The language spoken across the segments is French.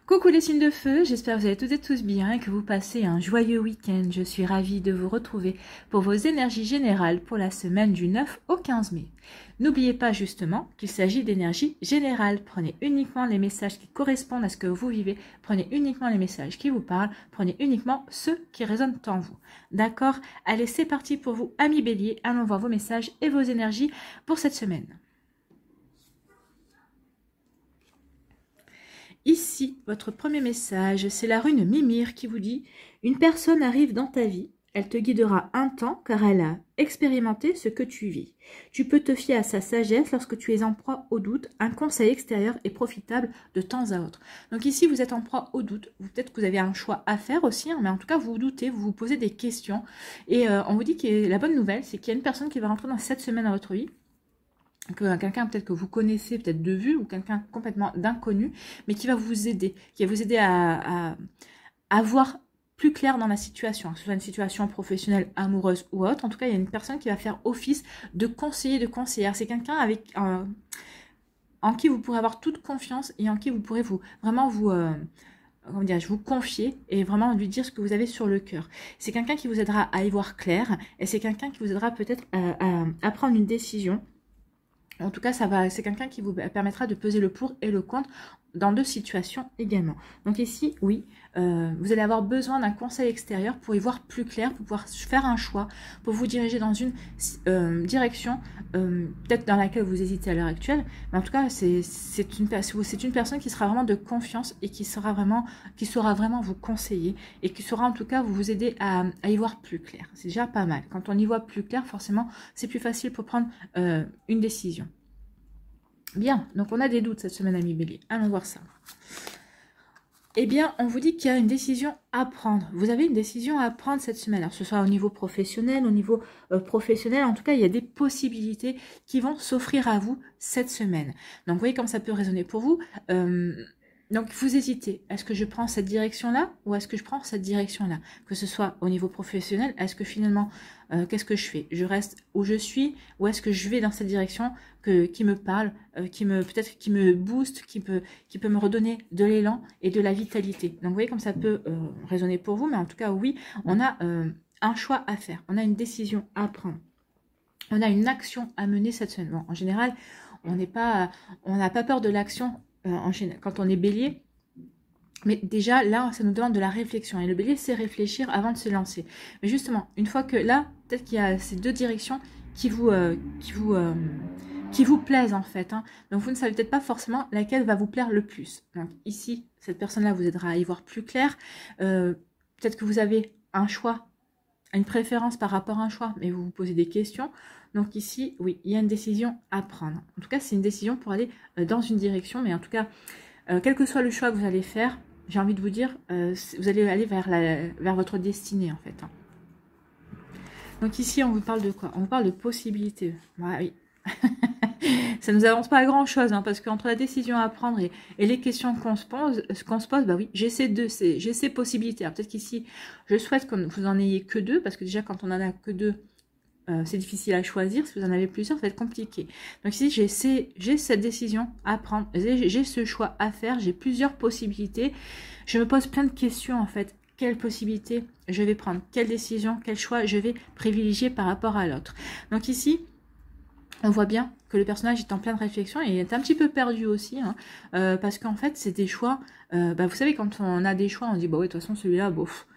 Coucou les signes de feu, j'espère que vous allez toutes et tous bien et que vous passez un joyeux week-end. Je suis ravie de vous retrouver pour vos énergies générales pour la semaine du 9 au 15 mai. N'oubliez pas justement qu'il s'agit d'énergie générale. Prenez uniquement les messages qui correspondent à ce que vous vivez, prenez uniquement les messages qui vous parlent, prenez uniquement ceux qui résonnent en vous. D'accord? Allez, c'est parti pour vous, amis béliers, allons voir vos messages et vos énergies pour cette semaine. Ici, votre premier message, c'est la rune Mimir qui vous dit « Une personne arrive dans ta vie, elle te guidera un temps car elle a expérimenté ce que tu vis. Tu peux te fier à sa sagesse lorsque tu es en proie au doute. Un conseil extérieur est profitable de temps à autre. » Donc ici, vous êtes en proie au doute. Peut-être que vous avez un choix à faire aussi, hein, mais en tout cas, vous vous doutez, vous vous posez des questions. Et on vous dit que la bonne nouvelle, c'est qu'il y a une personne qui va rentrer dans cette semaine dans votre vie, que quelqu'un peut-être que vous connaissez peut-être de vue ou quelqu'un complètement d'inconnu, mais qui va vous aider, à voir plus clair dans la situation, que ce soit une situation professionnelle, amoureuse ou autre. En tout cas, il y a une personne qui va faire office de conseiller, de conseillère. C'est quelqu'un avec en qui vous pourrez avoir toute confiance et en qui vous pourrez vraiment vous confier et vraiment lui dire ce que vous avez sur le cœur. C'est quelqu'un qui vous aidera à y voir clair et c'est quelqu'un qui vous aidera peut-être à prendre une décision. En tout cas, c'est quelqu'un qui vous permettra de peser le pour et le contre dans deux situations également. Donc ici, oui, vous allez avoir besoin d'un conseil extérieur pour y voir plus clair, pour pouvoir faire un choix, pour vous diriger dans une direction, peut-être dans laquelle vous hésitez à l'heure actuelle. Mais en tout cas, c'est une personne qui sera vraiment de confiance et qui saura vraiment vous conseiller et qui saura en tout cas vous aider à y voir plus clair. C'est déjà pas mal. Quand on y voit plus clair, forcément, c'est plus facile pour prendre une décision. Bien, donc on a des doutes cette semaine, amis bélier. Allons voir ça. Eh bien, on vous dit qu'il y a une décision à prendre. Vous avez une décision à prendre cette semaine. Alors, que ce soit au niveau professionnel, au niveau professionnel. En tout cas, il y a des possibilités qui vont s'offrir à vous cette semaine. Donc, vous voyez comme ça peut résonner pour vous. Donc, vous hésitez. Est-ce que je prends cette direction-là ou est-ce que je prends cette direction-là? Que ce soit au niveau professionnel, est-ce que finalement, qu'est-ce que je fais? Je reste où je suis ou est-ce que je vais dans cette direction qui me parle, peut-être qui me booste, qui peut me redonner de l'élan et de la vitalité? Donc, vous voyez comme ça peut résonner pour vous. Mais en tout cas, oui, on a un choix à faire. On a une décision à prendre. On a une action à mener cette semaine. Bon, en général, on n'a pas peur de l'action. Quand on est bélier, mais déjà là ça nous demande de la réflexion et le bélier c'est réfléchir avant de se lancer. Mais justement une fois que là peut-être qu'il y a ces deux directions qui vous plaisent en fait, hein. Donc vous ne savez peut-être pas forcément laquelle va vous plaire le plus. Donc ici cette personne là vous aidera à y voir plus clair. Peut-être que vous avez un choix, une préférence par rapport à un choix, mais vous vous posez des questions. Donc ici, oui, il y a une décision à prendre. En tout cas, c'est une décision pour aller dans une direction. Mais en tout cas, quel que soit le choix que vous allez faire, j'ai envie de vous dire, vous allez aller vers votre destinée, en fait. Donc ici, on vous parle de quoi? On vous parle de possibilités. Ah, oui. Ça ne nous avance pas à grand-chose, hein, parce qu'entre la décision à prendre et les questions qu'on se pose, bah oui, j'ai ces possibilités. Alors peut-être qu'ici, je souhaite que vous en ayez que deux, parce que déjà, quand on en a que deux, c'est difficile à choisir. Si vous en avez plusieurs, ça va être compliqué. Donc ici, j'ai cette décision à prendre, j'ai ce choix à faire, j'ai plusieurs possibilités. Je me pose plein de questions en fait. Quelle possibilité je vais prendre? Quelle décision, quel choix je vais privilégier par rapport à l'autre? Donc ici, on voit bien que le personnage est en pleine réflexion et est un petit peu perdu aussi, hein, parce qu'en fait, c'est des choix. Vous savez, quand on a des choix, on dit, bah oui, de toute façon, celui-là, bof,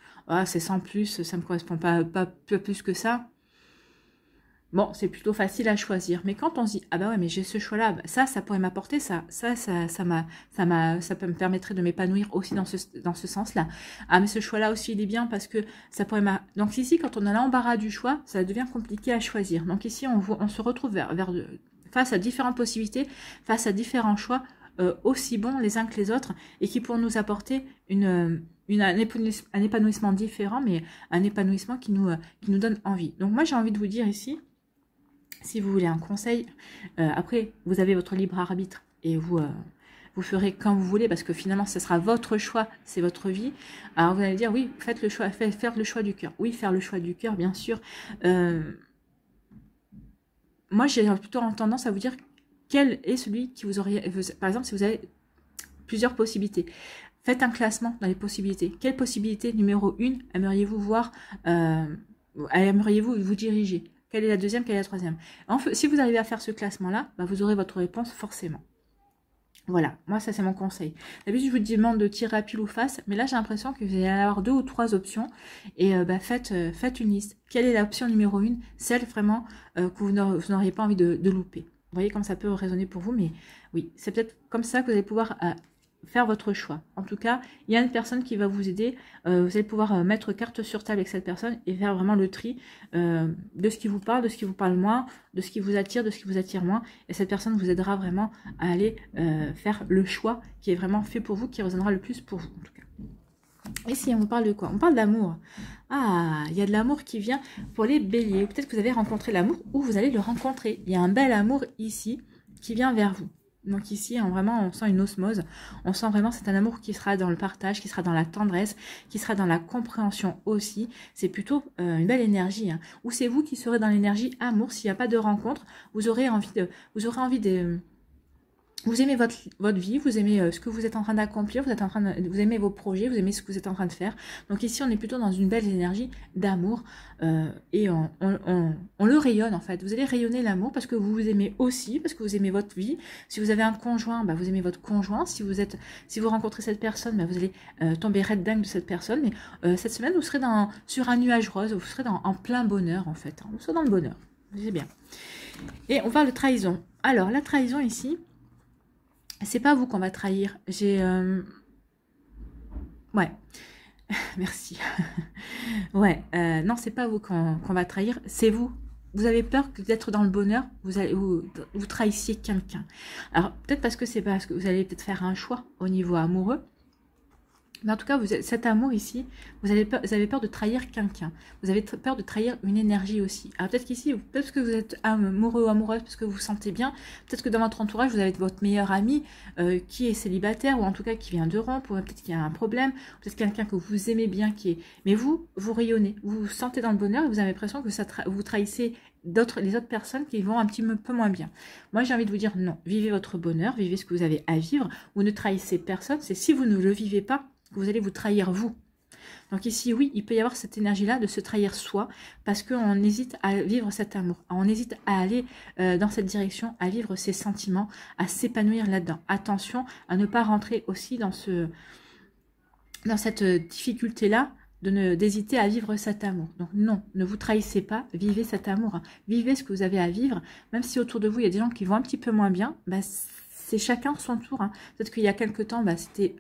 c'est sans plus, ça me correspond pas plus que ça. Bon, c'est plutôt facile à choisir. Mais quand on se dit, ah bah ouais, mais j'ai ce choix-là, bah ça pourrait m'apporter ça me permettrait de m'épanouir aussi dans ce sens-là. Ah, mais ce choix-là aussi, il est bien parce que ça pourrait Donc ici, quand on a l'embarras du choix, ça devient compliqué à choisir. Donc ici, on se retrouve face à différentes possibilités, face à différents choix, aussi bons les uns que les autres, et qui pourront nous apporter un épanouissement différent, mais un épanouissement qui nous donne envie. Donc moi, j'ai envie de vous dire ici, si vous voulez un conseil, après, vous avez votre libre arbitre et vous ferez quand vous voulez parce que finalement, ce sera votre choix, c'est votre vie. Alors, vous allez dire, oui, faites le choix, faire le choix du cœur. Oui, faire le choix du cœur, bien sûr. Moi, j'ai plutôt tendance à vous dire quel est celui qui vous auriez... Par exemple, si vous avez plusieurs possibilités. Faites un classement dans les possibilités. Quelle possibilité numéro 1 aimeriez-vous voir, aimeriez-vous vous diriger? Quelle est la deuxième, quelle est la troisième? Si vous arrivez à faire ce classement-là, bah, vous aurez votre réponse forcément. Voilà, moi ça c'est mon conseil. D'habitude je vous demande de tirer à pile ou face, mais là j'ai l'impression que vous allez avoir 2 ou 3 options et faites une liste. Quelle est l'option numéro 1? Celle vraiment que vous n'auriez pas envie de louper. Vous voyez comme ça peut résonner pour vous, mais oui, c'est peut-être comme ça que vous allez pouvoir faire votre choix. En tout cas, il y a une personne qui va vous aider. Vous allez pouvoir mettre carte sur table avec cette personne et faire vraiment le tri de ce qui vous parle, de ce qui vous parle moins, de ce qui vous attire, de ce qui vous attire moins. Et cette personne vous aidera vraiment à aller faire le choix qui est vraiment fait pour vous, qui résonnera le plus pour vous en tout cas. Ici, on vous parle de quoi? On parle d'amour. Ah, il y a de l'amour qui vient pour les béliers. Peut-être que vous avez rencontré l'amour ou vous allez le rencontrer. Il y a un bel amour ici qui vient vers vous. Donc ici, vraiment, on sent une osmose. On sent vraiment c'est un amour qui sera dans le partage, qui sera dans la tendresse, qui sera dans la compréhension aussi. C'est plutôt une belle énergie. Hein. Ou c'est vous qui serez dans l'énergie amour. S'il n'y a pas de rencontre, vous aurez envie de vous aimez votre vie, vous aimez ce que vous êtes en train d'accomplir, vous aimez vos projets, vous aimez ce que vous êtes en train de faire. Donc ici, on est plutôt dans une belle énergie d'amour et on le rayonne en fait. Vous allez rayonner l'amour parce que vous vous aimez aussi, parce que vous aimez votre vie. Si vous avez un conjoint, bah, vous aimez votre conjoint. Si vous rencontrez cette personne, bah, vous allez tomber red dingue de cette personne. Mais cette semaine, vous serez sur un nuage rose, vous serez en plein bonheur en fait. Vous serez dans le bonheur, c'est bien. Et on parle de trahison. Alors la trahison ici, c'est pas vous qu'on va trahir. Ouais. Merci. Ouais. Non, c'est pas vous qu'on va trahir. C'est vous. Vous avez peur que d'être dans le bonheur, vous trahissiez quelqu'un. Alors, peut-être parce que c'est parce que vous allez peut-être faire un choix au niveau amoureux. Mais en tout cas, cet amour ici, vous avez peur de trahir quelqu'un. Vous avez peur de trahir une énergie aussi. Alors peut-être qu'ici, peut-être que vous êtes amoureux ou amoureuse parce que vous vous sentez bien. Peut-être que dans votre entourage, vous avez votre meilleur ami qui est célibataire ou en tout cas qui vient de rompre. Ou peut-être qu'il y a un problème. Peut-être quelqu'un que vous aimez bien qui est... Mais vous rayonnez. Vous vous sentez dans le bonheur et vous avez l'impression que vous trahissez les autres personnes qui vont un petit peu moins bien. Moi, j'ai envie de vous dire non. Vivez votre bonheur. Vivez ce que vous avez à vivre. Vous ne trahissez personne. C'est si vous ne le vivez pas, vous allez vous trahir vous. Donc ici, oui, il peut y avoir cette énergie-là de se trahir soi parce qu'on hésite à vivre cet amour. On hésite à aller dans cette direction, à vivre ses sentiments, à s'épanouir là-dedans. Attention à ne pas rentrer aussi dans cette difficulté-là d'hésiter à vivre cet amour. Donc non, ne vous trahissez pas, vivez cet amour. Vivez ce que vous avez à vivre, même si autour de vous, il y a des gens qui vont un petit peu moins bien, bah, c'est chacun son tour. Hein. Peut-être qu'il y a quelques temps, bah, c'était...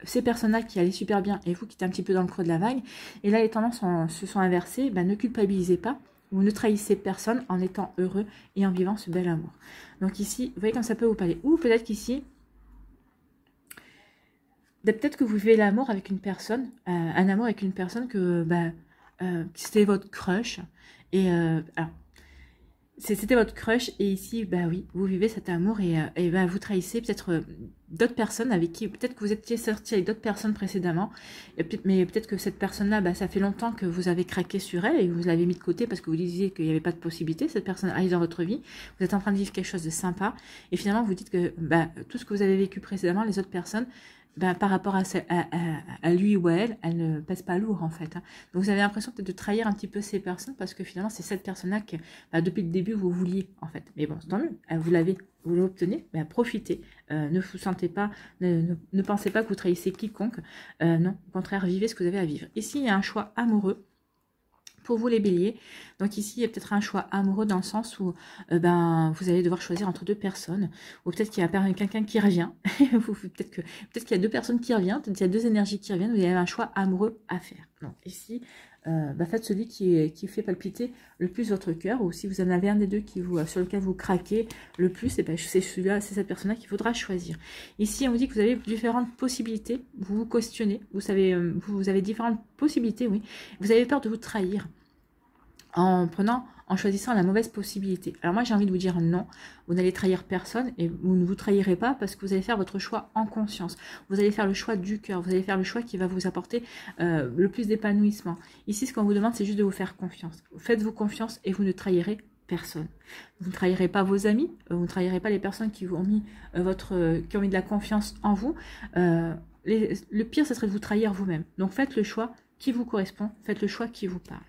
ces personnes-là qui allaient super bien et vous qui êtes un petit peu dans le creux de la vague. Et là, les tendances se sont inversées. Ben, ne culpabilisez pas. Vous ne trahissez personne en étant heureux et en vivant ce bel amour. Donc ici, vous voyez comme ça peut vous parler. Ou peut-être qu'ici, peut-être que vous vivez l'amour avec une personne, un amour avec une personne que c'était votre crush. Et alors, c'était votre crush et ici, bah oui, vous vivez cet amour et bah, vous trahissez peut-être d'autres personnes avec qui, peut-être que vous étiez sorti avec d'autres personnes précédemment, mais peut-être que cette personne-là, bah, ça fait longtemps que vous avez craqué sur elle et vous l'avez mis de côté parce que vous disiez qu'il n'y avait pas de possibilité, cette personne arrive dans votre vie, vous êtes en train de vivre quelque chose de sympa et finalement vous dites que bah, tout ce que vous avez vécu précédemment, les autres personnes, ben, par rapport à lui ou à elle, elle ne pèse pas lourd en fait. Hein. Donc vous avez l'impression peut-être de trahir un petit peu ces personnes parce que finalement c'est cette personne-là que depuis le début vous vouliez en fait. Mais bon, c'est tant mieux, vous l'obtenez, ben, profitez. Ne vous sentez pas, ne pensez pas que vous trahissez quiconque. Non, au contraire, vivez ce que vous avez à vivre. Ici, il y a un choix amoureux. Pour vous les béliers, donc ici il y a peut-être un choix amoureux dans le sens où vous allez devoir choisir entre deux personnes, ou peut-être qu'il y a quelqu'un qui revient, peut-être qu'il y a deux personnes qui reviennent, peut-être qu'il y a deux énergies qui reviennent, vous avez un choix amoureux à faire. Donc ici, faites celui qui fait palpiter le plus votre cœur, ou si vous en avez un des deux sur lequel vous craquez le plus, c'est celui-là, c'est cette personne-là qu'il faudra choisir. Ici on vous dit que vous avez différentes possibilités, vous vous questionnez, vous avez différentes possibilités, oui, vous avez peur de vous trahir en choisissant la mauvaise possibilité. Alors moi j'ai envie de vous dire non, vous n'allez trahir personne et vous ne vous trahirez pas parce que vous allez faire votre choix en conscience. Vous allez faire le choix du cœur, vous allez faire le choix qui va vous apporter le plus d'épanouissement. Ici ce qu'on vous demande c'est juste de vous faire confiance. Faites-vous confiance et vous ne trahirez personne. Vous ne trahirez pas vos amis, vous ne trahirez pas les personnes qui vous ont mis qui ont mis de la confiance en vous. le pire, ça serait de vous trahir vous-même. Donc faites le choix qui vous correspond, faites le choix qui vous parle.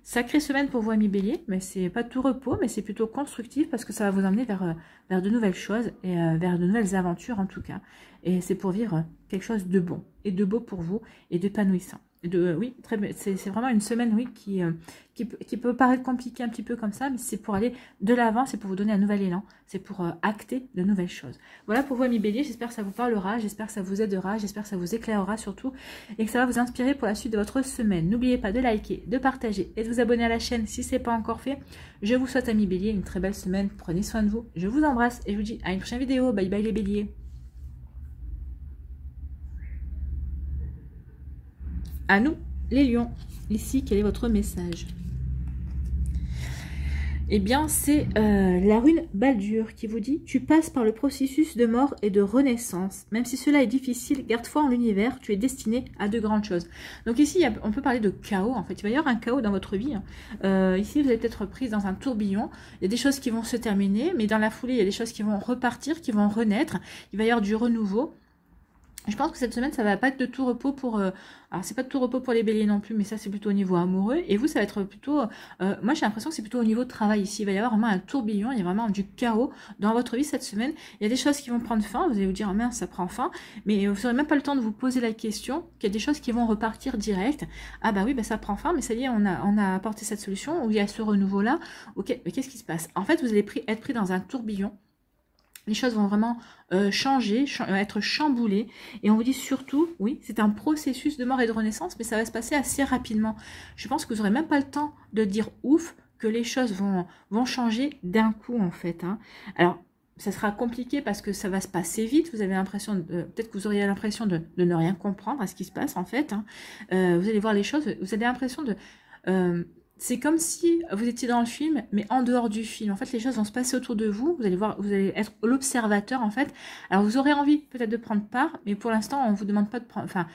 Sacrée semaine pour vous, amis Bélier, mais c'est pas tout repos, mais c'est plutôt constructif parce que ça va vous emmener vers de nouvelles choses et vers de nouvelles aventures en tout cas. Et c'est pour vivre quelque chose de bon et de beau pour vous et d'épanouissant. Oui, c'est vraiment une semaine, oui, qui peut paraître compliquée un petit peu comme ça, mais c'est pour aller de l'avant, c'est pour vous donner un nouvel élan, c'est pour acter de nouvelles choses. Voilà pour vous, amis Bélier, j'espère que ça vous parlera, j'espère que ça vous aidera, j'espère que ça vous éclairera surtout, et que ça va vous inspirer pour la suite de votre semaine. N'oubliez pas de liker, de partager et de vous abonner à la chaîne si ce n'est pas encore fait. Je vous souhaite, amis Bélier, une très belle semaine, prenez soin de vous, je vous embrasse et je vous dis à une prochaine vidéo. Bye bye les Béliers. À nous, les lions. Ici, quel est votre message? Eh bien, c'est la rune Baldur qui vous dit « Tu passes par le processus de mort et de renaissance. Même si cela est difficile, garde foi en l'univers, tu es destiné à de grandes choses. » Donc ici, on peut parler de chaos, en fait. Il va y avoir un chaos dans votre vie. Ici, vous allez peut-être prise dans un tourbillon. Il y a des choses qui vont se terminer, mais dans la foulée, il y a des choses qui vont repartir, qui vont renaître. Il va y avoir du renouveau. Je pense que cette semaine, ça va pas être de tout repos pour... alors, c'est pas de tout repos pour les béliers non plus, mais ça, c'est plutôt au niveau amoureux. Et vous, ça va être plutôt... moi, j'ai l'impression que c'est plutôt au niveau de travail ici. Il va y avoir vraiment un tourbillon, il y a vraiment du chaos dans votre vie cette semaine. Il y a des choses qui vont prendre fin. Vous allez vous dire, oh mince, ça prend fin. Mais vous n'aurez même pas le temps de vous poser la question qu'il y a des choses qui vont repartir direct. Ah bah oui, bah ça prend fin, mais ça y est, on a apporté cette solution, où il y a ce renouveau-là. Ok, mais qu'est-ce qui se passe? En fait, vous allez être pris dans un tourbillon. Les choses vont vraiment changer, être chamboulées. Et on vous dit surtout, oui, c'est un processus de mort et de renaissance, mais ça va se passer assez rapidement. Je pense que vous n'aurez même pas le temps de dire ouf, que les choses vont changer d'un coup, en fait. Hein. Alors, ça sera compliqué parce que ça va se passer vite. Vous avez l'impression, peut-être que vous auriez l'impression de ne rien comprendre à ce qui se passe, en fait. Hein. Vous allez voir les choses, vous avez l'impression de... c'est comme si vous étiez dans le film, mais en dehors du film. En fait, les choses vont se passer autour de vous. Vous allez voir, vous allez être l'observateur, en fait. Alors, vous aurez envie peut-être de prendre part, mais pour l'instant, on ne vous demande pas de prendre... Enfin,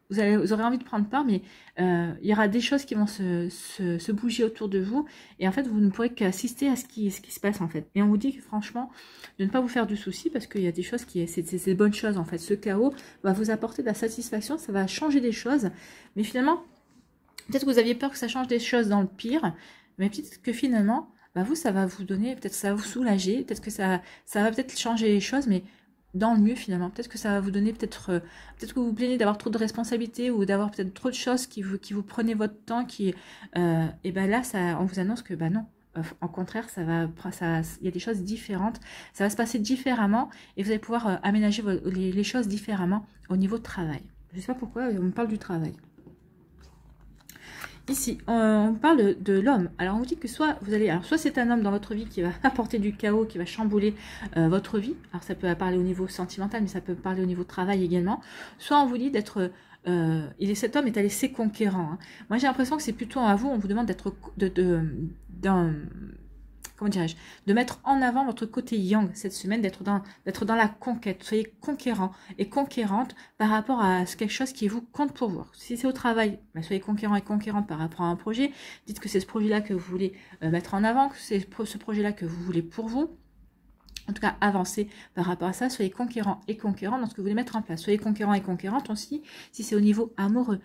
vous aurez envie de prendre part, mais il y aura des choses qui vont se bouger autour de vous. Et en fait, vous ne pourrez qu'assister à ce qui se passe, en fait. Et on vous dit que, franchement, de ne pas vous faire du souci, parce qu'il y a des choses qui... C'est des bonnes choses, en fait. Ce chaos va vous apporter de la satisfaction, ça va changer des choses. Mais finalement... Peut-être que vous aviez peur que ça change des choses dans le pire, mais peut-être que finalement, bah vous, ça va vous donner, peut-être que ça va vous soulager, peut-être que ça va peut-être changer les choses, mais dans le mieux finalement. Peut-être que ça va vous donner, peut-être que vous vous plaignez d'avoir trop de responsabilités ou d'avoir peut-être trop de choses qui vous prenez votre temps, et ben là, on vous annonce que bah non. En contraire, il y a des choses différentes, ça va se passer différemment et vous allez pouvoir aménager les choses différemment au niveau de travail. Je ne sais pas pourquoi on me parle du travail. Ici, on parle de l'homme. Alors, on vous dit que soit c'est un homme dans votre vie qui va apporter du chaos, qui va chambouler votre vie. Alors, ça peut parler au niveau sentimental, mais ça peut parler au niveau travail également. Soit on vous dit d'être... cet homme est assez conquérant. Hein. Moi, j'ai l'impression que c'est plutôt à vous, on vous demande d'être... Comment dirais-je, de mettre en avant votre côté yang cette semaine, d'être dans la conquête. Soyez conquérant et conquérante par rapport à quelque chose qui vous compte pour vous. Si c'est au travail, bah soyez conquérant et conquérante par rapport à un projet. Dites que c'est ce projet-là que vous voulez mettre en avant, que c'est ce projet-là que vous voulez pour vous. En tout cas, avancez par rapport à ça. Soyez conquérant et conquérante dans ce que vous voulez mettre en place. Soyez conquérant et conquérante aussi si c'est au niveau amoureux.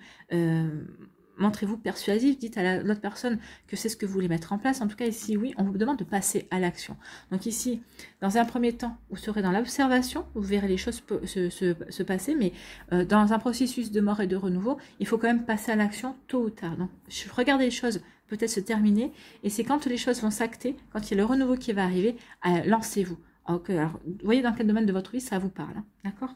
Montrez-vous persuasif, dites à l'autre personne que c'est ce que vous voulez mettre en place. En tout cas, ici, oui, on vous demande de passer à l'action. Donc ici, dans un premier temps, vous serez dans l'observation, vous verrez les choses se passer, mais dans un processus de mort et de renouveau, il faut quand même passer à l'action tôt ou tard. Donc, regardez les choses peut-être se terminer, et c'est quand les choses vont s'acter, quand il y a le renouveau qui va arriver, lancez-vous. Alors, vous voyez dans quel domaine de votre vie ça vous parle, hein, d'accord?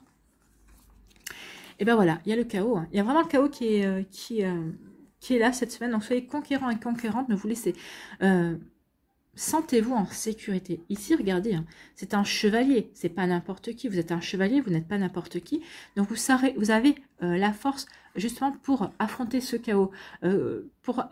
Et bien voilà, il y a le chaos, hein. Il y a vraiment le chaos qui est là cette semaine. Donc soyez conquérant et conquérante, ne vous laissez... Sentez-vous en sécurité. Ici, regardez, hein, c'est un chevalier, c'est pas n'importe qui. Vous êtes un chevalier, vous n'êtes pas n'importe qui. Donc vous avez la force justement pour affronter ce chaos, pour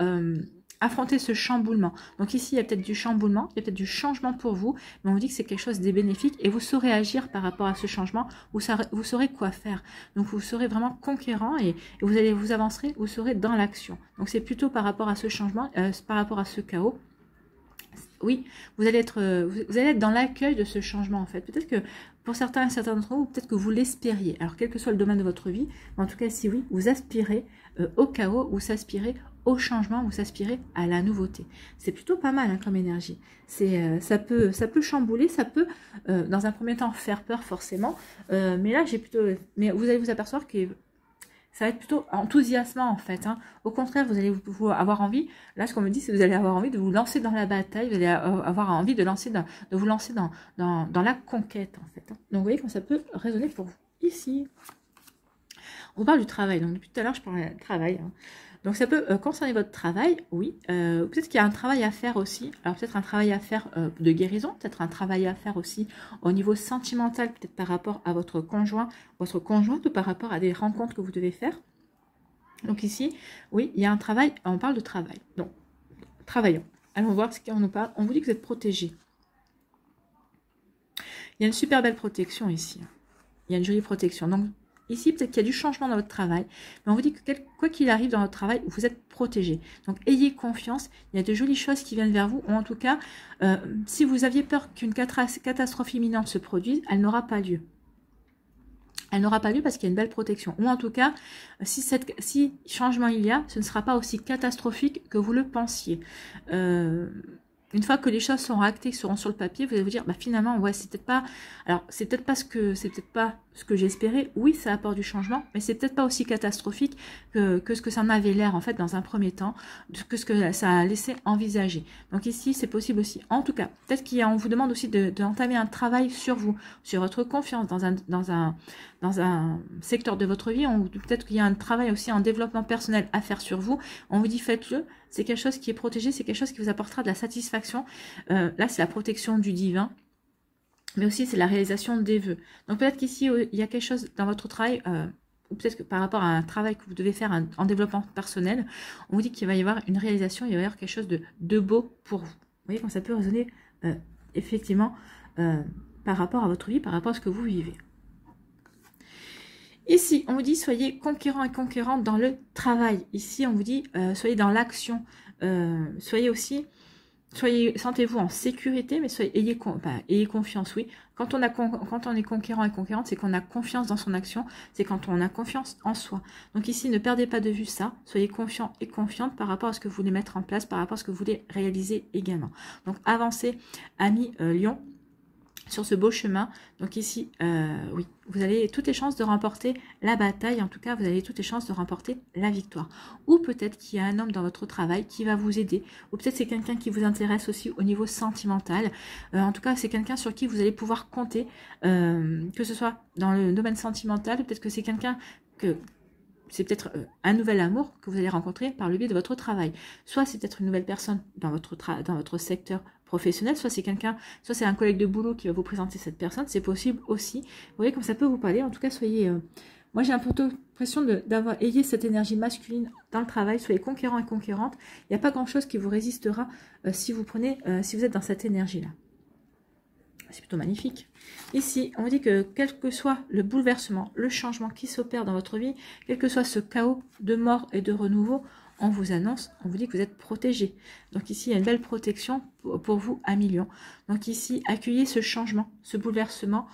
affronter ce chamboulement. Donc ici, il y a peut-être du chamboulement, il y a peut-être du changement pour vous, mais on vous dit que c'est quelque chose de bénéfique et vous saurez agir par rapport à ce changement, vous saurez quoi faire. Donc vous serez vraiment conquérant et vous avancerez, vous serez dans l'action. Donc c'est plutôt par rapport à ce changement, par rapport à ce chaos. oui, vous allez être dans l'accueil de ce changement en fait. Peut-être que pour certains d'entre vous, peut-être que vous l'espériez. Alors quel que soit le domaine de votre vie, mais en tout cas si oui, vous aspirez au chaos, vous aspirez au changement, vous aspirez à la nouveauté. C'est plutôt pas mal hein, comme énergie. Ça peut chambouler, ça peut dans un premier temps faire peur forcément, mais là mais vous allez vous apercevoir que ça va être plutôt enthousiasmant en fait. Hein. Au contraire, vous allez avoir envie, là ce qu'on me dit, c'est que vous allez avoir envie de vous lancer dans la bataille, vous allez avoir envie de vous lancer dans la conquête en fait. Hein. Donc vous voyez comment ça peut résonner pour vous. Ici, on parle du travail, donc depuis tout à l'heure je parlais du travail. Hein. Donc ça peut concerner votre travail, oui. Peut-être qu'il y a un travail à faire aussi. Alors peut-être un travail à faire de guérison, peut-être un travail à faire aussi au niveau sentimental, peut-être par rapport à votre conjoint, votre conjointe ou par rapport à des rencontres que vous devez faire. Donc ici, oui, il y a un travail, on parle de travail. Donc, travaillons. Allons voir ce qu'on nous parle. On vous dit que vous êtes protégé. Il y a une super belle protection ici. Il y a une jolie protection. Donc, ici, peut-être qu'il y a du changement dans votre travail, mais on vous dit que quoi qu'il arrive dans votre travail, vous êtes protégé. Donc, ayez confiance. Il y a de jolies choses qui viennent vers vous. Ou en tout cas, si vous aviez peur qu'une catastrophe imminente se produise, elle n'aura pas lieu. Elle n'aura pas lieu parce qu'il y a une belle protection. Ou en tout cas, si changement il y a, ce ne sera pas aussi catastrophique que vous le pensiez. Une fois que les choses seront actées, seront sur le papier, vous allez vous dire, bah finalement, ouais, c'est peut-être pas ce que j'espérais. Oui, ça apporte du changement, mais c'est peut-être pas aussi catastrophique que ce que ça en avait l'air en fait dans un premier temps, que ce que ça a laissé envisager. Donc ici, c'est possible aussi. En tout cas, peut-être qu'on vous demande aussi d'entamer un travail sur vous, sur votre confiance dans un secteur de votre vie. Peut-être qu'il y a un travail aussi en développement personnel à faire sur vous. On vous dit faites-le. C'est quelque chose qui est protégé, c'est quelque chose qui vous apportera de la satisfaction. Là, c'est la protection du divin, mais aussi c'est la réalisation des vœux. Donc peut-être qu'ici, il y a quelque chose dans votre travail, ou peut-être que par rapport à un travail que vous devez faire en développement personnel, on vous dit qu'il va y avoir une réalisation, il va y avoir quelque chose de beau pour vous. Vous voyez comment ça peut résonner effectivement par rapport à votre vie, par rapport à ce que vous vivez. Ici, on vous dit soyez conquérants et conquérantes dans le travail. Ici, on vous dit soyez dans l'action. Sentez-vous en sécurité, mais ayez confiance, oui. Quand on est conquérant et conquérante, c'est qu'on a confiance dans son action, c'est quand on a confiance en soi. Donc ici, ne perdez pas de vue ça. Soyez confiants et confiantes par rapport à ce que vous voulez mettre en place, par rapport à ce que vous voulez réaliser également. Donc avancez, amis Lion, sur ce beau chemin. Donc ici, oui, vous avez toutes les chances de remporter la bataille. En tout cas, vous avez toutes les chances de remporter la victoire. Ou peut-être qu'il y a un homme dans votre travail qui va vous aider. Ou peut-être c'est quelqu'un qui vous intéresse aussi au niveau sentimental. En tout cas, c'est quelqu'un sur qui vous allez pouvoir compter, que ce soit dans le domaine sentimental. Peut-être que c'est quelqu'un que... C'est peut-être un nouvel amour que vous allez rencontrer par le biais de votre travail. Soit c'est peut-être une nouvelle personne dans votre secteur professionnel, soit c'est un collègue de boulot qui va vous présenter cette personne, c'est possible aussi. Vous voyez comme ça peut vous parler. En tout cas, soyez... moi, j'ai un peu l'impression ayez cette énergie masculine dans le travail, soyez conquérants et conquérantes. Il n'y a pas grand-chose qui vous résistera si vous êtes dans cette énergie-là. C'est plutôt magnifique. Ici, on vous dit que quel que soit le bouleversement, le changement qui s'opère dans votre vie, quel que soit ce chaos de mort et de renouveau, on vous annonce, on vous dit que vous êtes protégé. Donc ici, il y a une belle protection pour vous à millions. Donc ici, accueillez ce changement, ce bouleversement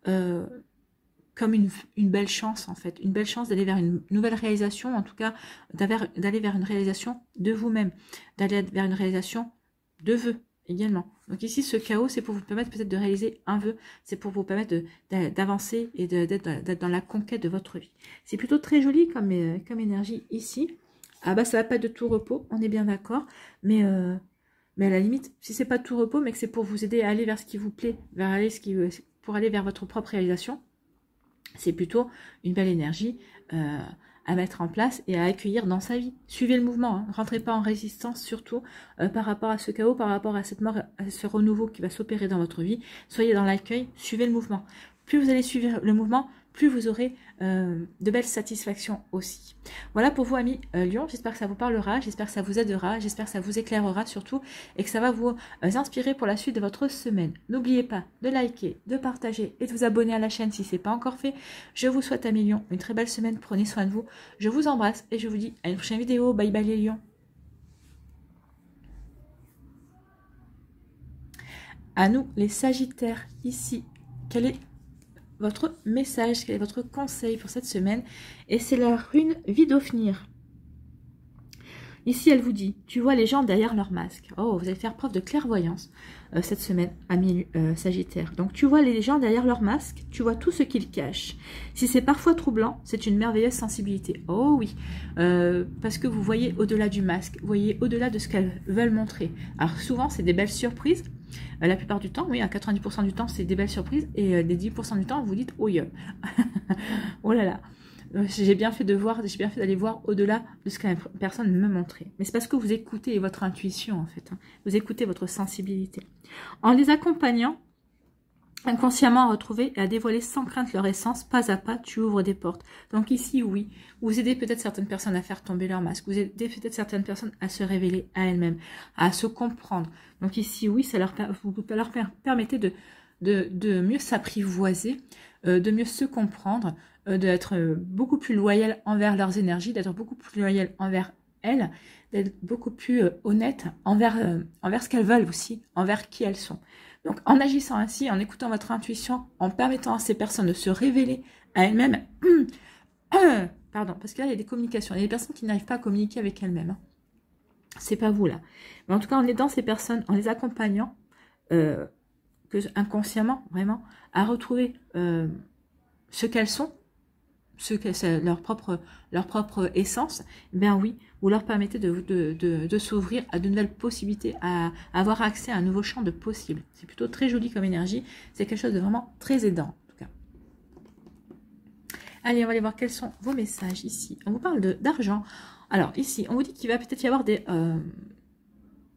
comme une belle chance en fait. Une belle chance d'aller vers une nouvelle réalisation, en tout cas d'aller vers une réalisation de vous-même, d'aller vers une réalisation de vœux également. Donc ici, ce chaos, c'est pour vous permettre peut-être de réaliser un vœu, c'est pour vous permettre d'avancer et d'être dans la conquête de votre vie. C'est plutôt très joli comme énergie ici. Ah bah ça va pas de tout repos, on est bien d'accord, mais à la limite, si c'est pas de tout repos, mais que c'est pour vous aider à aller vers ce qui vous plaît, pour aller vers votre propre réalisation, c'est plutôt une belle énergie à mettre en place et à accueillir dans sa vie. Suivez le mouvement, hein. Rentrez pas en résistance surtout par rapport à ce chaos, par rapport à cette mort, à ce renouveau qui va s'opérer dans votre vie. Soyez dans l'accueil, suivez le mouvement. Plus vous allez suivre le mouvement, plus vous aurez de belles satisfactions aussi. Voilà pour vous amis Lion, j'espère que ça vous parlera, j'espère que ça vous aidera, j'espère que ça vous éclairera surtout et que ça va vous inspirer pour la suite de votre semaine. N'oubliez pas de liker, de partager et de vous abonner à la chaîne si ce n'est pas encore fait. Je vous souhaite amis Lion une très belle semaine, prenez soin de vous, je vous embrasse et je vous dis à une prochaine vidéo, bye bye les lions. À nous, les Sagittaires, ici, quel est votre message, quel est votre conseil pour cette semaine? Et c'est la rune Vidofnir. Ici, elle vous dit, tu vois les gens derrière leur masque. Oh, vous allez faire preuve de clairvoyance cette semaine, amis Sagittaire. Donc, tu vois les gens derrière leur masque, tu vois tout ce qu'ils cachent. Si c'est parfois troublant, c'est une merveilleuse sensibilité. Oh oui, parce que vous voyez au-delà du masque, vous voyez au-delà de ce qu'elles veulent montrer. Alors, souvent, c'est des belles surprises. La plupart du temps, oui, à 90% du temps, c'est des belles surprises. Et des 10% du temps, vous dites, oh, oh là là. J'ai bien fait d'aller voir au-delà de ce que la personne me montrait. Mais c'est parce que vous écoutez votre intuition, en fait. Hein. Vous écoutez votre sensibilité. En les accompagnant, inconsciemment à retrouver et à dévoiler sans crainte leur essence, pas à pas, tu ouvres des portes. Donc ici, oui, vous aidez peut-être certaines personnes à faire tomber leur masque. Vous aidez peut-être certaines personnes à se révéler à elles-mêmes, à se comprendre. Donc ici, oui, vous leur permettez de mieux s'apprivoiser, de mieux se comprendre, d'être beaucoup plus loyal envers leurs énergies, d'être beaucoup plus loyal envers elles, d'être beaucoup plus honnête envers ce qu'elles veulent aussi, envers qui elles sont. Donc en agissant ainsi, en écoutant votre intuition, en permettant à ces personnes de se révéler à elles-mêmes, pardon, parce que là il y a des communications, il y a des personnes qui n'arrivent pas à communiquer avec elles-mêmes. Hein. C'est pas vous là. Mais en tout cas, en aidant ces personnes, en les accompagnant, inconsciemment, vraiment, à retrouver ce qu'elles sont, leur propre essence, ben oui, vous leur permettez de s'ouvrir à de nouvelles possibilités, à avoir accès à un nouveau champ de possibles. C'est plutôt très joli comme énergie, c'est quelque chose de vraiment très aidant, en tout cas. Allez, on va aller voir quels sont vos messages ici. On vous parle d'argent. Alors, ici, on vous dit qu'il va peut-être y avoir des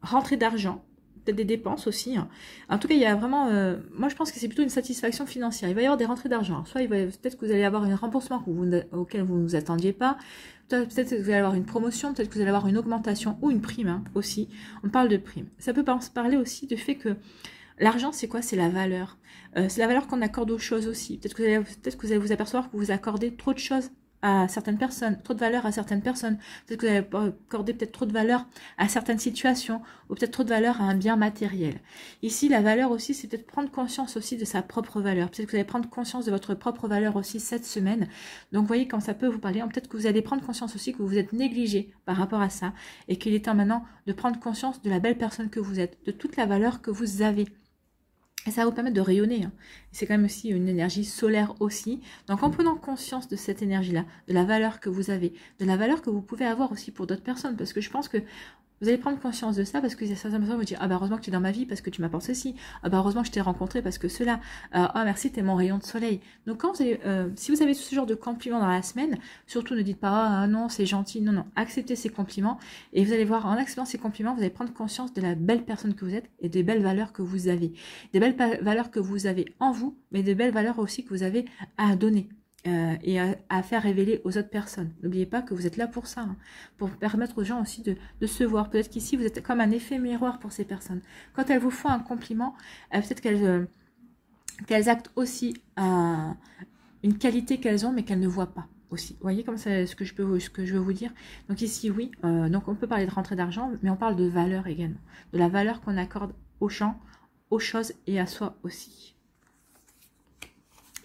rentrées d'argent, peut-être des dépenses aussi. Hein. En tout cas, il y a vraiment... moi, je pense que c'est plutôt une satisfaction financière. Il va y avoir des rentrées d'argent. Soit peut-être que vous allez avoir un remboursement auquel vous ne vous attendiez pas. Peut-être que vous allez avoir une promotion. Peut-être que vous allez avoir une augmentation ou une prime hein, aussi. On parle de prime. Ça peut parler aussi du fait que l'argent, c'est quoi? C'est la valeur. C'est la valeur qu'on accorde aux choses aussi. Peut-être que vous allez vous apercevoir que vous accordez trop de choses à certaines personnes, trop de valeur à certaines personnes. Peut-être que vous allez accorder peut-être trop de valeur à certaines situations ou peut-être trop de valeur à un bien matériel. Ici, la valeur aussi, c'est peut-être prendre conscience aussi de sa propre valeur. Peut-être que vous allez prendre conscience de votre propre valeur aussi cette semaine. Donc, vous voyez quand ça peut vous parler. Peut-être que vous allez prendre conscience aussi que vous êtes négligé par rapport à ça et qu'il est temps maintenant de prendre conscience de la belle personne que vous êtes, de toute la valeur que vous avez. Et ça va vous permettre de rayonner. Hein. C'est quand même aussi une énergie solaire aussi. Donc en prenant conscience de cette énergie-là, de la valeur que vous avez, de la valeur que vous pouvez avoir aussi pour d'autres personnes. Parce que je pense que vous allez prendre conscience de ça parce que certaines personnes vont dire « Ah bah heureusement que tu es dans ma vie parce que tu m'apportes ceci. Ah bah heureusement que je t'ai rencontré parce que cela. Ah merci, t'es mon rayon de soleil. » Donc quand vous allez, si vous avez ce genre de compliments dans la semaine, surtout ne dites pas « Ah non, c'est gentil. » Non, non, acceptez ces compliments. Et vous allez voir, en acceptant ces compliments, vous allez prendre conscience de la belle personne que vous êtes et des belles valeurs que vous avez. Des belles valeurs que vous avez en vous, mais des belles valeurs aussi que vous avez à donner. Et à faire révéler aux autres personnes. N'oubliez pas que vous êtes là pour ça, hein, pour permettre aux gens aussi de se voir. Peut-être qu'ici, vous êtes comme un effet miroir pour ces personnes. Quand elles vous font un compliment, peut-être qu'elles actent aussi une qualité qu'elles ont, mais qu'elles ne voient pas aussi. Vous voyez comme c'est ce que je veux vous dire. Donc ici, oui, donc on peut parler de rentrée d'argent, mais on parle de valeur également. De la valeur qu'on accorde aux gens, aux choses et à soi aussi.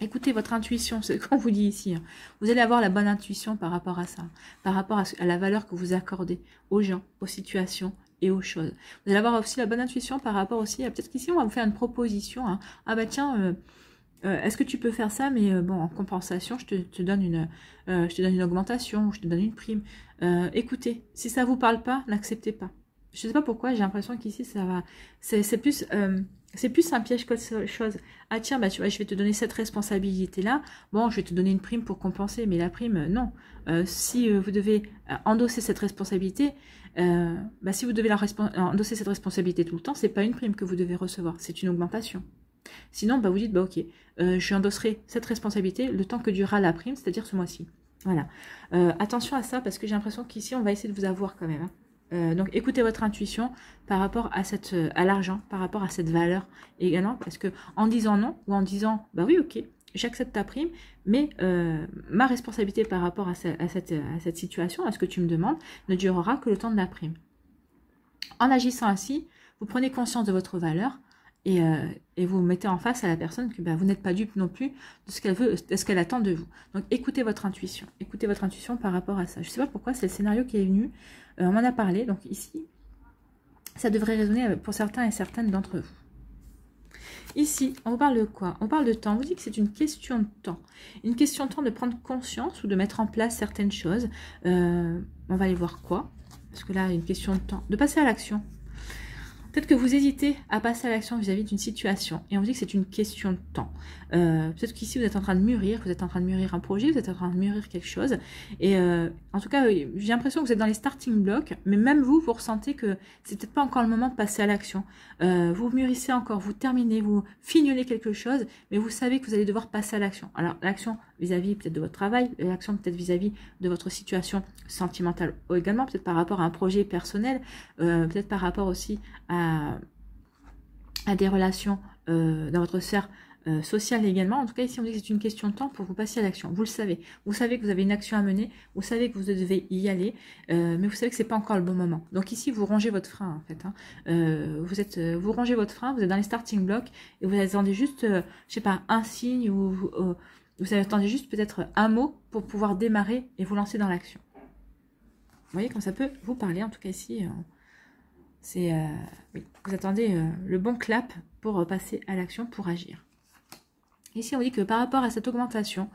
Écoutez votre intuition, c'est ce qu'on vous dit ici. Hein. Vous allez avoir la bonne intuition par rapport à ça, par rapport à la valeur que vous accordez aux gens, aux situations et aux choses. Vous allez avoir aussi la bonne intuition par rapport aussi à peut-être qu'ici on va vous faire une proposition. Hein. Ah bah tiens, est-ce que tu peux faire ça, mais bon en compensation je te donne une augmentation, je te donne une prime. Écoutez, si ça vous parle pas, n'acceptez pas. Je sais pas pourquoi, j'ai l'impression qu'ici ça va, c'est plus un piège qu'autre chose. Ah tiens, bah tu vois, je vais te donner cette responsabilité-là. Bon, je vais te donner une prime pour compenser, mais la prime, non. Si vous devez endosser cette responsabilité, si vous devez endosser cette responsabilité tout le temps, c'est pas une prime que vous devez recevoir, c'est une augmentation. Sinon, vous dites, ok, je endosserai cette responsabilité le temps que durera la prime, c'est-à-dire ce mois-ci. Voilà. Attention à ça, parce que j'ai l'impression qu'ici, on va essayer de vous avoir quand même. Hein. Donc écoutez votre intuition par rapport à l'argent, par rapport à cette valeur également, parce que en disant non ou en disant bah oui ok j'accepte ta prime, mais ma responsabilité par rapport à cette situation, à ce que tu me demandes, ne durera que le temps de la prime. En agissant ainsi, vous prenez conscience de votre valeur et vous mettez en face à la personne que vous n'êtes pas dupe non plus de ce qu'elle veut, de ce qu'elle attend de vous. Donc écoutez votre intuition par rapport à ça. Je ne sais pas pourquoi, c'est le scénario qui est venu, on m'en a parlé, donc ici, ça devrait résonner pour certains et certaines d'entre vous. Ici, on vous parle de quoi? On parle de temps. On vous dit que c'est une question de temps. Une question de temps de prendre conscience ou de mettre en place certaines choses. On va aller voir quoi? Parce que là, il y a une question de temps. De passer à l'action. Peut-être que vous hésitez à passer à l'action vis-à-vis d'une situation. Et on vous dit que c'est une question de temps. Peut-être qu'ici, vous êtes en train de mûrir. Vous êtes en train de mûrir un projet. Vous êtes en train de mûrir quelque chose. Et en tout cas, j'ai l'impression que vous êtes dans les starting blocks. Mais même vous, vous ressentez que c'est peut-être pas encore le moment de passer à l'action. Vous mûrissez encore. Vous terminez. Vous fignolez quelque chose. Mais vous savez que vous allez devoir passer à l'action. Alors, l'action vis-à-vis peut-être de votre travail. L'action peut-être vis-à-vis de votre situation sentimentale également. Peut-être par rapport à un projet personnel. Peut-être par rapport aussi à des relations dans votre sphère sociale également. En tout cas, ici, on dit que c'est une question de temps pour vous passer à l'action. Vous le savez. Vous savez que vous avez une action à mener. Vous savez que vous devez y aller. Mais vous savez que c'est pas encore le bon moment. Donc ici, vous rongez votre frein, en fait. Vous rongez votre frein. Vous êtes dans les starting blocks et vous attendez juste, je sais pas, un signe ou vous attendez juste peut-être un mot pour pouvoir démarrer et vous lancer dans l'action. Vous voyez comme ça peut vous parler. En tout cas, ici... oui, vous attendez le bon clap pour passer à l'action, pour agir. Ici, on dit que par rapport à cette augmentation,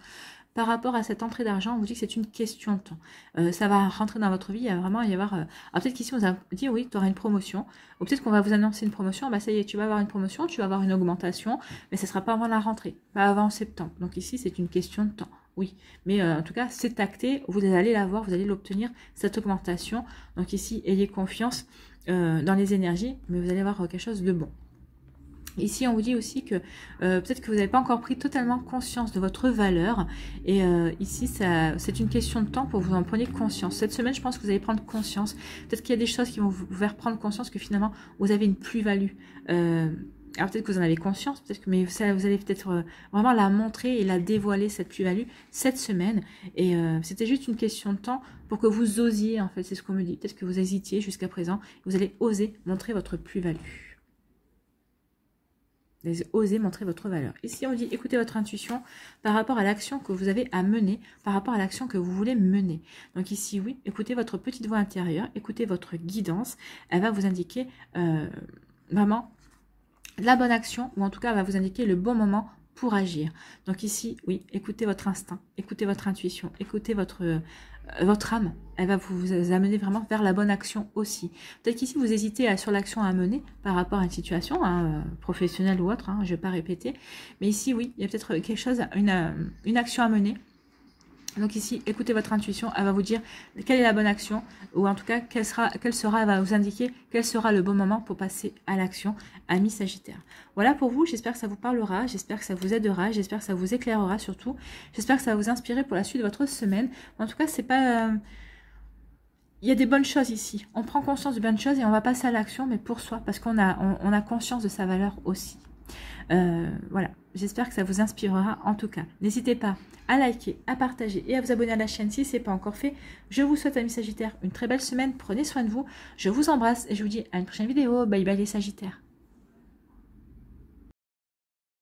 par rapport à cette entrée d'argent, on vous dit que c'est une question de temps. Ça va rentrer dans votre vie, il va vraiment y avoir... peut-être qu'ici, on vous a dit, oui, tu auras une promotion. Ou peut-être qu'on va vous annoncer une promotion. Ça y est, tu vas avoir une promotion, tu vas avoir une augmentation, mais ce ne sera pas avant la rentrée, pas avant septembre. Donc ici, c'est une question de temps. Oui, mais en tout cas, c'est acté, vous allez l'avoir, vous allez l'obtenir, cette augmentation. Donc ici, ayez confiance dans les énergies, mais vous allez avoir quelque chose de bon. Ici, on vous dit aussi que peut-être que vous n'avez pas encore pris totalement conscience de votre valeur. Et ici, c'est une question de temps pour que vous en preniez conscience. Cette semaine, je pense que vous allez prendre conscience. Peut-être qu'il y a des choses qui vont vous faire prendre conscience que finalement, vous avez une plus-value. Alors peut-être que vous en avez conscience, peut-être que, mais vous allez peut-être vraiment la montrer et la dévoiler, cette plus-value, cette semaine. Et c'était juste une question de temps pour que vous osiez, en fait, c'est ce qu'on me dit. Peut-être que vous hésitiez jusqu'à présent. Vous allez oser montrer votre plus-value. Vous allez oser montrer votre valeur. Ici, on dit, écoutez votre intuition par rapport à l'action que vous avez à mener, par rapport à l'action que vous voulez mener. Donc ici, oui, écoutez votre petite voix intérieure, écoutez votre guidance. Elle va vous indiquer vraiment la bonne action, ou en tout cas, elle va vous indiquer le bon moment pour agir. Donc ici, oui, écoutez votre instinct, écoutez votre intuition, écoutez votre âme. Elle va vous amener vraiment vers la bonne action aussi. Peut-être qu'ici, vous hésitez sur l'action à mener par rapport à une situation professionnelle ou autre, je ne vais pas répéter. Mais ici, oui, il y a peut-être quelque chose, une action à mener. Donc ici, écoutez votre intuition, elle va vous dire quelle est la bonne action, ou en tout cas, elle va vous indiquer quel sera le bon moment pour passer à l'action, ami Sagittaire. Voilà pour vous, j'espère que ça vous parlera, j'espère que ça vous aidera, j'espère que ça vous éclairera surtout, j'espère que ça va vous inspirer pour la suite de votre semaine. En tout cas, c'est pas... Il y a des bonnes choses ici, on prend conscience de bonnes choses et on va passer à l'action, mais pour soi, parce qu'on a conscience de sa valeur aussi. Voilà, j'espère que ça vous inspirera en tout cas. N'hésitez pas à liker, à partager et à vous abonner à la chaîne si ce n'est pas encore fait. Je vous souhaite, amis Sagittaires, une très belle semaine. Prenez soin de vous. Je vous embrasse et je vous dis à une prochaine vidéo. Bye bye les Sagittaires.